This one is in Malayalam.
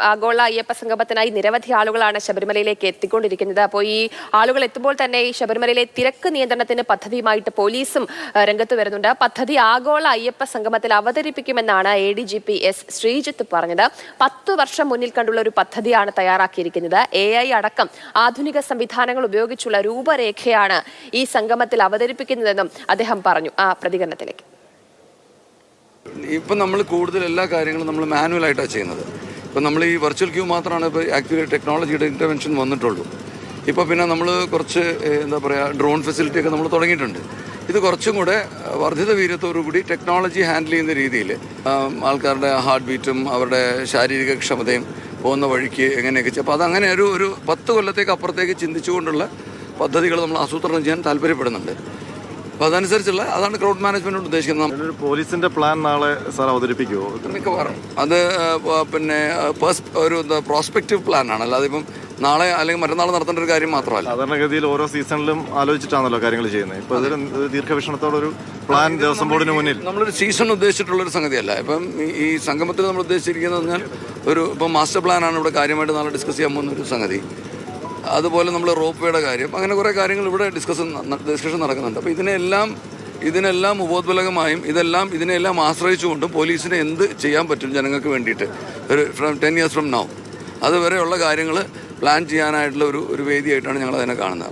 ആഗോള അയ്യപ്പ സംഗമത്തിനായി നിരവധി ആളുകളാണ് ശബരിമലയിലേക്ക് എത്തിക്കൊണ്ടിരിക്കുന്നത്. അപ്പോൾ ഈ ആളുകൾ എത്തുമ്പോൾ തന്നെ ഈ ശബരിമലയിലെ തിരക്ക് നിയന്ത്രണത്തിന് പദ്ധതിയുമായിട്ട് പോലീസും രംഗത്ത് വരുന്നുണ്ട്. പദ്ധതി ആഗോള അയ്യപ്പ സംഗമത്തിൽ അവതരിപ്പിക്കുമെന്നാണ് ADGP S. ശ്രീജിത്ത് പറഞ്ഞത്. 10 വർഷം മുന്നിൽ കണ്ടുള്ള ഒരു പദ്ധതിയാണ് തയ്യാറാക്കിയിരിക്കുന്നത്. AI അടക്കം ആധുനിക സംവിധാനങ്ങൾ ഉപയോഗിച്ചുള്ള രൂപരേഖയാണ് ഈ സംഗമത്തിൽ അവതരിപ്പിക്കുന്നതെന്നും അദ്ദേഹം പറഞ്ഞു. ആ പ്രതികരണത്തിലേക്ക്. ഇപ്പം നമ്മൾ കൂടുതൽ എല്ലാ കാര്യങ്ങളും നമ്മൾ മാനുവലായിട്ടാണ് ചെയ്യുന്നത്. ഇപ്പം നമ്മൾ ഈ വെർച്വൽ ക്യൂ മാത്രമാണ് ഇപ്പോൾ ആക്ച്വലി ടെക്നോളജിയുടെ ഇൻ്റർവെൻഷൻ വന്നിട്ടുള്ളൂ. ഇപ്പോൾ പിന്നെ നമ്മൾ കുറച്ച് എന്താ പറയുക ഡ്രോൺ ഫെസിലിറ്റിയൊക്കെ നമ്മൾ തുടങ്ങിയിട്ടുണ്ട്. ഇത് കുറച്ചും കൂടെ വർദ്ധിത വീര്യത്തോടുകൂടി ടെക്നോളജി ഹാൻഡിൽ ചെയ്യുന്ന രീതിയിൽ ആൾക്കാരുടെ ഹാർട്ട് ബീറ്റും അവരുടെ ശാരീരിക ക്ഷമതയും പോകുന്ന വഴിക്ക് എങ്ങനെയൊക്കെ ചെയ്യും. അപ്പോൾ അതങ്ങനെ ഒരു 10 കൊല്ലത്തേക്ക് അപ്പുറത്തേക്ക് ചിന്തിച്ചുകൊണ്ടുള്ള പദ്ധതികൾ നമ്മൾ ആസൂത്രണം ചെയ്യാൻ താല്പര്യപ്പെടുന്നുണ്ട്. അപ്പോൾ അതനുസരിച്ചുള്ള അതാണ് ക്രൗഡ് മാനേജ്മെൻറ്റ് ഉദ്ദേശിക്കുന്നത്. പോലീസിന്റെ പ്ലാൻ നാളെ സാർ അവതരിപ്പിക്കുമോ? മിക്കവാറും അത് പിന്നെ ഒരു പ്രോസ്പെക്റ്റീവ് പ്ലാനാണ്, അല്ലാതെ ഇപ്പം നാളെ അല്ലെങ്കിൽ മറ്റന്നാൾ നടത്തേണ്ട ഒരു കാര്യം മാത്രമല്ല. സാധാരണഗതിയിൽ ഓരോ സീസണിലും ആലോചിച്ചിട്ടാണല്ലോ കാര്യങ്ങൾ ചെയ്യുന്നത്. ഇപ്പോൾ ഇതിൽ ദീർഘവീക്ഷണത്തോടൊരു പ്ലാൻ ദേവസ്വം ബോർഡിന് മുന്നിൽ നമ്മളൊരു സീസൺ ഉദ്ദേശിച്ചിട്ടുള്ളൊരു സംഗതിയല്ല. ഇപ്പം ഈ സംഗമത്തിൽ നമ്മൾ ഉദ്ദേശിച്ചിരിക്കുന്നത് പറഞ്ഞാൽ ഇപ്പം മാസ്റ്റർ പ്ലാനാണ് ഇവിടെ കാര്യമായിട്ട് നാളെ ഡിസ്കസ് ചെയ്യാൻ പോകുന്ന ഒരു സംഗതി. അതുപോലെ നമ്മൾ റോപ്പ് വേയുടെ കാര്യം, അങ്ങനെ കുറേ കാര്യങ്ങൾ ഇവിടെ ഡിസ്കഷൻ നടക്കുന്നുണ്ട്. അപ്പോൾ ഇതിനെല്ലാം ഉപോത്ബലകമായും ഇതിനെല്ലാം ആശ്രയിച്ചുകൊണ്ടും പോലീസിന് എന്ത് ചെയ്യാൻ പറ്റും ജനങ്ങൾക്ക് വേണ്ടിയിട്ട് ഒരു 10 years from now അതുവരെയുള്ള കാര്യങ്ങൾ പ്ലാൻ ചെയ്യാനായിട്ടുള്ള ഒരു വേദിയായിട്ടാണ് ഞങ്ങൾ അതിനെ കാണുന്നത്.